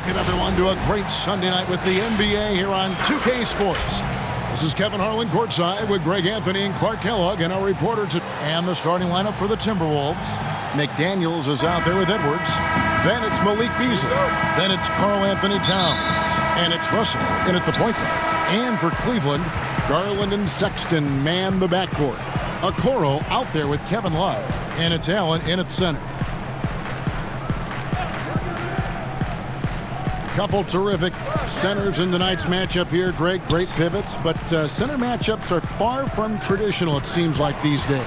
Welcome, everyone, to a great Sunday night with the NBA here on 2K Sports. This is Kevin Harlan courtside with Greg Anthony and Clark Kellogg and our reporter. And the starting lineup for the Timberwolves. McDaniels is out there with Edwards. Then it's Malik Beasley. Then it's Karl Anthony Towns. And it's Russell in at the point guard. And for Cleveland, Garland and Sexton man the backcourt. Okoro out there with Kevin Love. And it's Allen in at center. Couple terrific centers in tonight's matchup here. Great pivots, but center matchups are far from traditional, it seems like, these days.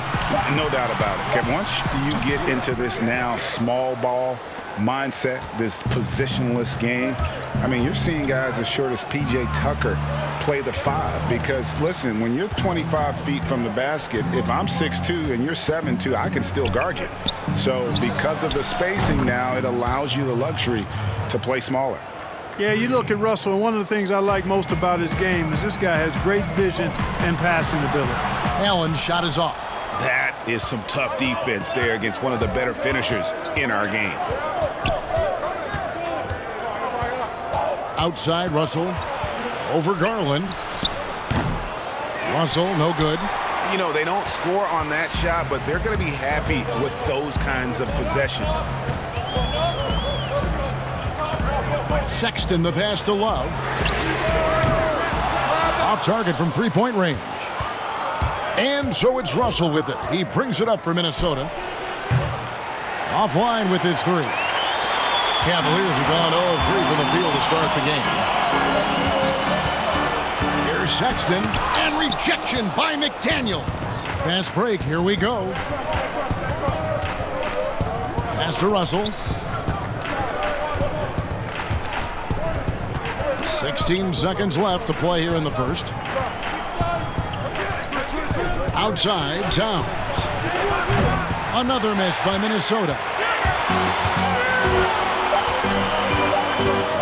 No doubt about it, Kevin. Once you get into this now small ball mindset, this positionless game, I mean, you're seeing guys as short as P.J. Tucker play the 5 because, listen, when you're 25 feet from the basket, if I'm 6'2" and you're 7'2", I can still guard you. So because of the spacing now, it allows you the luxury to play smaller. Yeah, you look at Russell, and one of the things I like most about his game is this guy has great vision and passing ability. Allen's shot is off. That is some tough defense there against one of the better finishers in our game. Outside, Russell. Over Garland. Russell, no good. You know, they don't score on that shot, but they're going to be happy with those kinds of possessions. Sexton, the pass to Love. Off target from three-point range. And so it's Russell with it. He brings it up for Minnesota. Offline with his 3. Cavaliers have gone 0 of 3 from the field to start the game. Here's Sexton. And rejection by McDaniels. Fast break. Here we go. Pass to Russell. 16 seconds left to play here in the first. Outside, Towns. Another miss by Minnesota.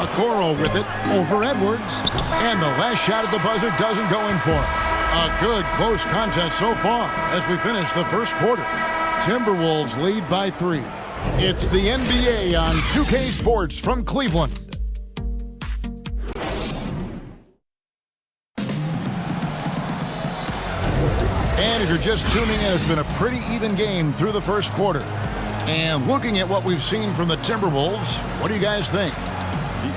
Okoro with it over Edwards. And the last shot at the buzzer doesn't go in for it. A good close contest so far as we finish the first quarter. Timberwolves lead by 3. It's the NBA on 2K Sports from Cleveland. And if you're just tuning in, it's been a pretty even game through the first quarter. And looking at what we've seen from the Timberwolves, what do you guys think?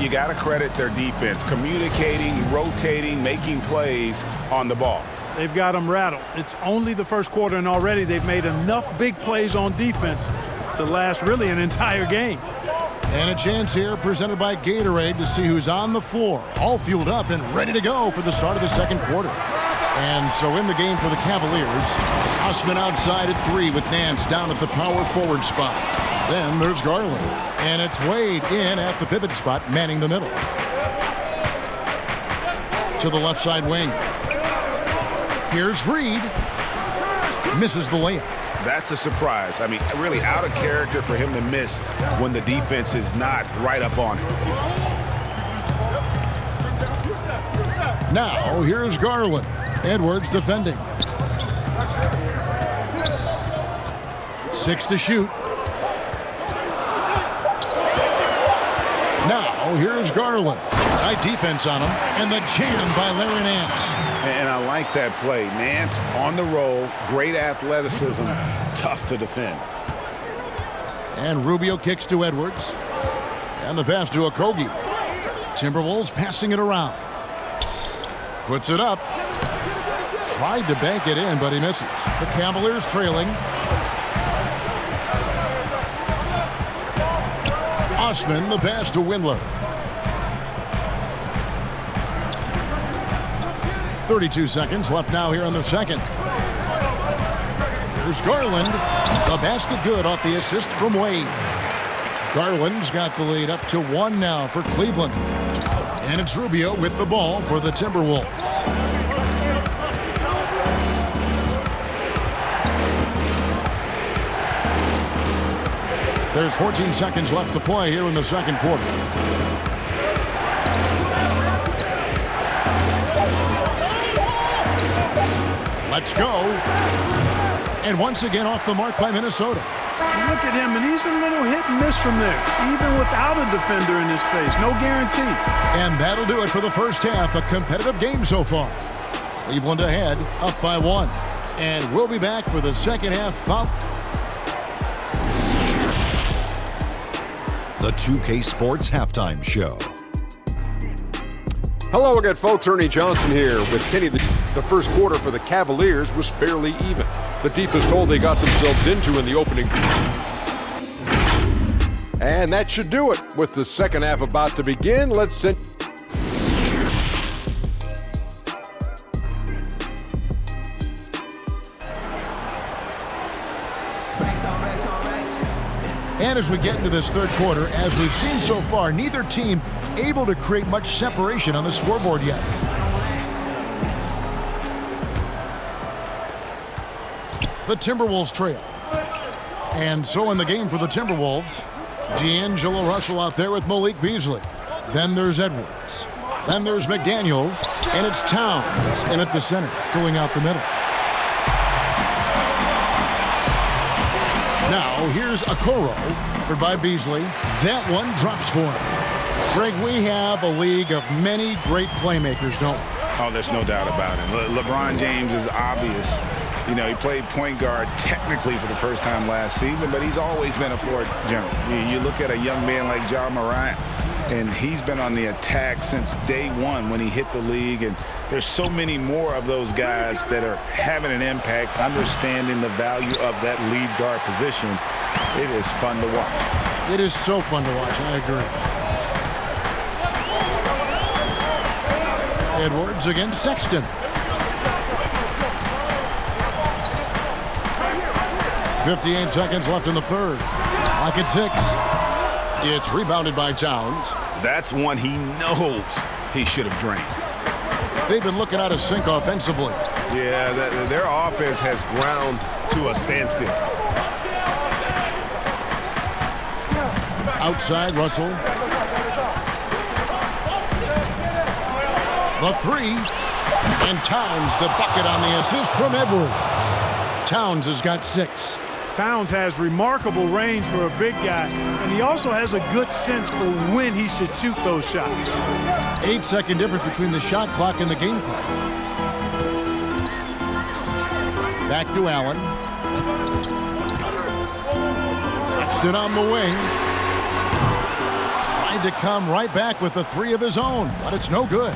You got to credit their defense, communicating, rotating, making plays on the ball. They've got them rattled. It's only the first quarter, and already they've made enough big plays on defense to last really an entire game. And a chance here presented by Gatorade to see who's on the floor, all fueled up and ready to go for the start of the second quarter. And so in the game for the Cavaliers, Osman outside at 3 with Nance down at the power forward spot. Then there's Garland. And it's Wade in at the pivot spot, manning the middle. To the left side wing. Here's Reed. Misses the layup. That's a surprise. I mean, really out of character for him to miss when the defense is not right up on it. Now, here's Garland. Edwards defending. 6 to shoot. Now, here's Garland. Tight defense on him. And the jam by Larry Nance. And I like that play. Nance on the roll. Great athleticism. Tough to defend. And Rubio kicks to Edwards. And the pass to Okogie. Timberwolves passing it around. Puts it up. Tried to bank it in, but he misses. The Cavaliers trailing. Osman, the pass to Windler. 32 seconds left now here in the second. Here's Garland. The basket good off the assist from Wade. Garland's got the lead up to 1 now for Cleveland. And it's Rubio with the ball for the Timberwolves. There's 14 seconds left to play here in the second quarter. Let's go. And once again off the mark by Minnesota. Look at him, and he's a little hit and miss from there, even without a defender in his face. No guarantee. And that'll do it for the first half. A competitive game so far. Cleveland ahead, up by 1. And we'll be back for the second half. The 2K Sports Halftime Show. Hello again, folks. Ernie Johnson here with Kenny. The first quarter for the Cavaliers was fairly even. The deepest hole they got themselves into in the opening. And that should do it. With the second half about to begin, let's send... And as we get into this third quarter, as we've seen so far, neither team able to create much separation on the scoreboard yet. The Timberwolves trail. And so in the game for the Timberwolves, D'Angelo Russell out there with Malik Beasley. Then there's Edwards. Then there's McDaniels. And it's Towns in at the center, filling out the middle. Now, here's Okoro, covered by Beasley. That one drops for him. Greg, we have a league of many great playmakers, don't we? Oh, there's no doubt about it. LeBron James is obvious. You know, he played point guard technically for the first time last season, but he's always been a floor general. You look at a young man like Ja Morant, and he's been on the attack since day one when he hit the league. And there's so many more of those guys that are having an impact, understanding the value of that lead guard position. It is fun to watch. It is so fun to watch. I agree. Edwards against Sexton. 58 seconds left in the third. Clock at 6. It's rebounded by Towns. That's one he knows he should have drained. They've been looking out of sync offensively. Yeah, their offense has ground to a standstill. Outside, Russell. The 3. And Towns, the bucket on the assist from Edwards. Towns has got 6. Towns has remarkable range for a big guy, and he also has a good sense for when he should shoot those shots. 8-second difference between the shot clock and the game clock. Back to Allen. Sexton on the wing. Tried to come right back with the 3 of his own, but it's no good.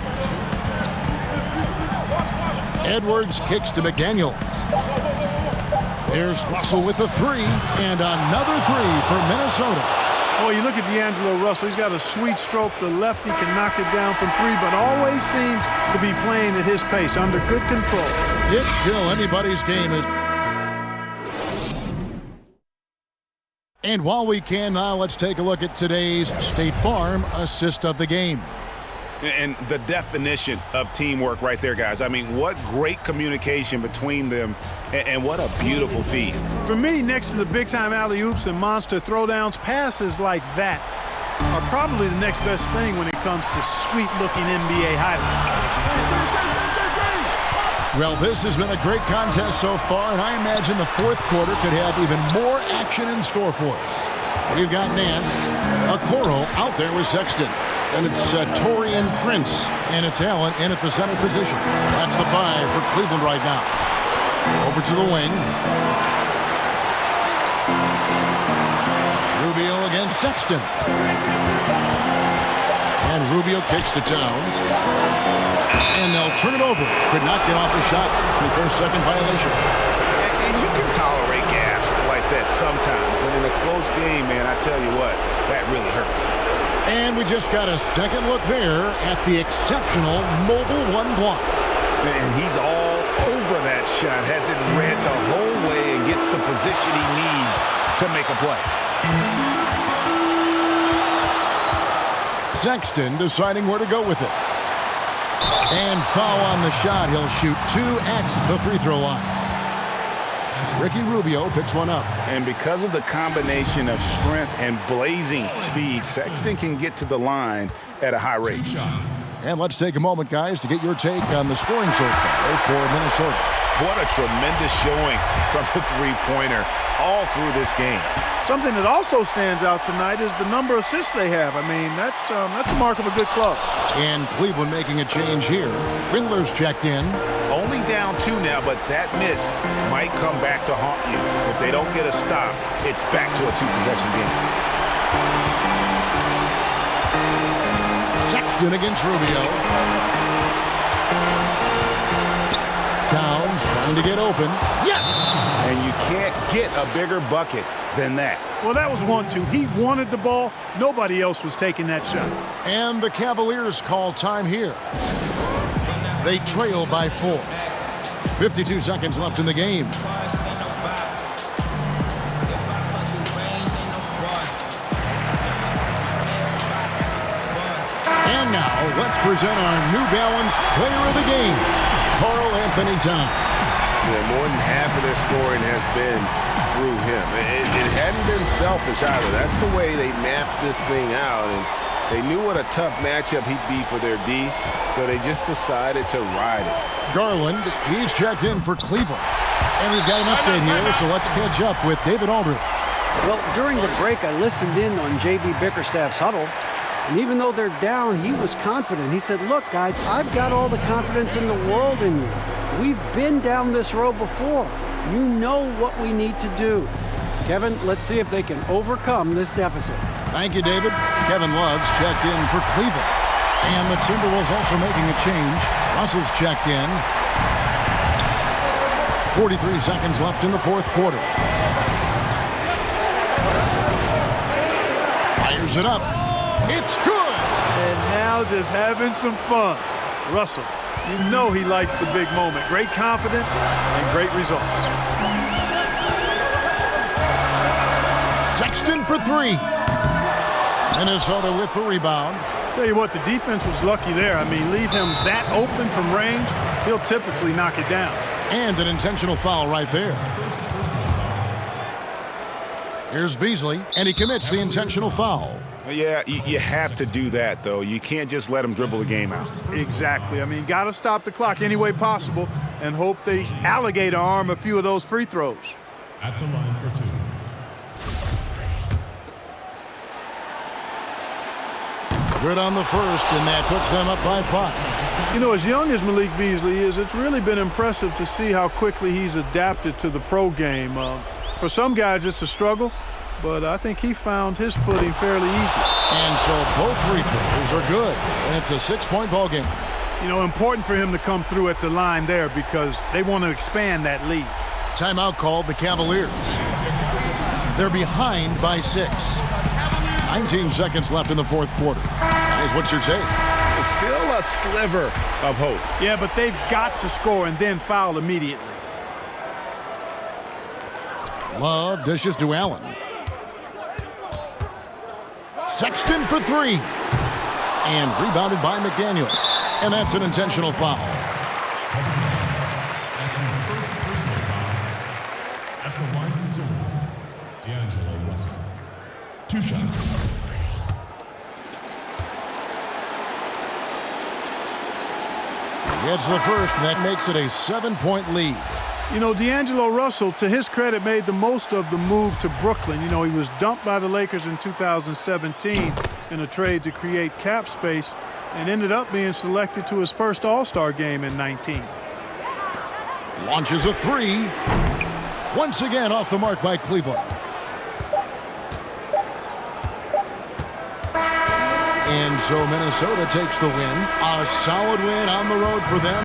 Edwards kicks to McDaniels. There's Russell with the 3, and another 3 for Minnesota. Oh, you look at D'Angelo Russell. He's got a sweet stroke. The lefty can knock it down from 3, but always seems to be playing at his pace, under good control. It's still anybody's game. And while we can now, let's take a look at today's State Farm assist of the game. And the definition of teamwork right there, guys. I mean, what great communication between them, and what a beautiful feed. For me, next to the big-time alley-oops and monster throwdowns, passes like that are probably the next best thing when it comes to sweet-looking NBA highlights. Well, this has been a great contest so far, and I imagine the fourth quarter could have even more action in store for us. We've got Nance, Okoro out there with Sexton. And it's Torian Prince, and it's Allen in at the center position. That's the 5 for Cleveland right now. Over to the wing. Rubio against Sexton. And Rubio kicks to Towns. And they'll turn it over. Could not get off the shot. 21st-second violation. And you can tolerate gaffes like that sometimes, but in a close game, man, I tell you what, that really hurts. And we just got a second look there at the exceptional Mobile 1 block. And he's all over that shot, has it read the whole way and gets the position he needs to make a play. Sexton deciding where to go with it. And foul on the shot. He'll shoot 2 at the free throw line. Ricky Rubio picks one up. And because of the combination of strength and blazing speed, Sexton can get to the line at a high rate. And let's take a moment, guys, to get your take on the scoring so far for Minnesota. What a tremendous showing from the three-pointer all through this game. Something that also stands out tonight is the number of assists they have. I mean, that's a mark of a good club. And Cleveland making a change here. Riddler's checked in. Only down 2 now, but that miss might come back to haunt you. If they don't get a stop, it's back to a 2-possession game. Sexton against Rubio. Towns trying to get open. Yes! And you can't get a bigger bucket than that. Well, that was 1-2. He wanted the ball. Nobody else was taking that shot. And the Cavaliers call time here. They trail by 4. 52 seconds left in the game. And now, let's present our New Balance Player of the Game, Karl Anthony Towns. Yeah, more than half of their scoring has been through him. It hadn't been selfish either. That's the way they mapped this thing out. And they knew what a tough matchup he'd be for their D, so they just decided to ride it. Garland, he's checked in for Cleveland. And we've got an update here, so let's catch up with David Aldridge. Well, during the break, I listened in on J.B. Bickerstaff's huddle. And even though they're down, he was confident. He said, look, guys, I've got all the confidence in the world in you. We've been down this road before. You know what we need to do. Kevin, let's see if they can overcome this deficit. Thank you, David. Kevin Love's checked in for Cleveland. And the Timberwolves also making a change. Russell's checked in. 43 seconds left in the fourth quarter. Fires it up. It's good. And now just having some fun. Russell, you know he likes the big moment. Great confidence and great results. Sexton for 3. Minnesota with the rebound. Tell you what, the defense was lucky there. I mean, leave him that open from range, he'll typically knock it down. And an intentional foul right there. Here's Beasley, and he commits the intentional foul. Yeah, you have to do that, though. You can't just let him dribble the game out. Exactly. I mean, got to stop the clock any way possible and hope they alligator arm a few of those free throws. At the line for 2. Good on the first, and that puts them up by 5. You know, as young as Malik Beasley is, it's really been impressive to see how quickly he's adapted to the pro game. For some guys, it's a struggle, but I think he found his footing fairly easy. And so both free throws are good, and it's a 6-point ball game. You know, important for him to come through at the line there because they want to expand that lead. Timeout called the Cavaliers. They're behind by 6. 19 seconds left in the fourth quarter. Here's what's your take? Still a sliver of hope. Yeah, but they've got to score and then foul immediately. Love dishes to Allen. Sexton for 3. And rebounded by McDaniels. And that's an intentional foul. That's his first personal foul. At the line for Timberwolves, D'Angelo Russell. 2 shots. Gets the first, and that makes it a 7-point lead. You know, D'Angelo Russell, to his credit, made the most of the move to Brooklyn. You know, he was dumped by the Lakers in 2017 in a trade to create cap space and ended up being selected to his first All-Star game in 19. Launches a 3. Once again off the mark by Cleveland. And so Minnesota takes the win. A solid win on the road for them.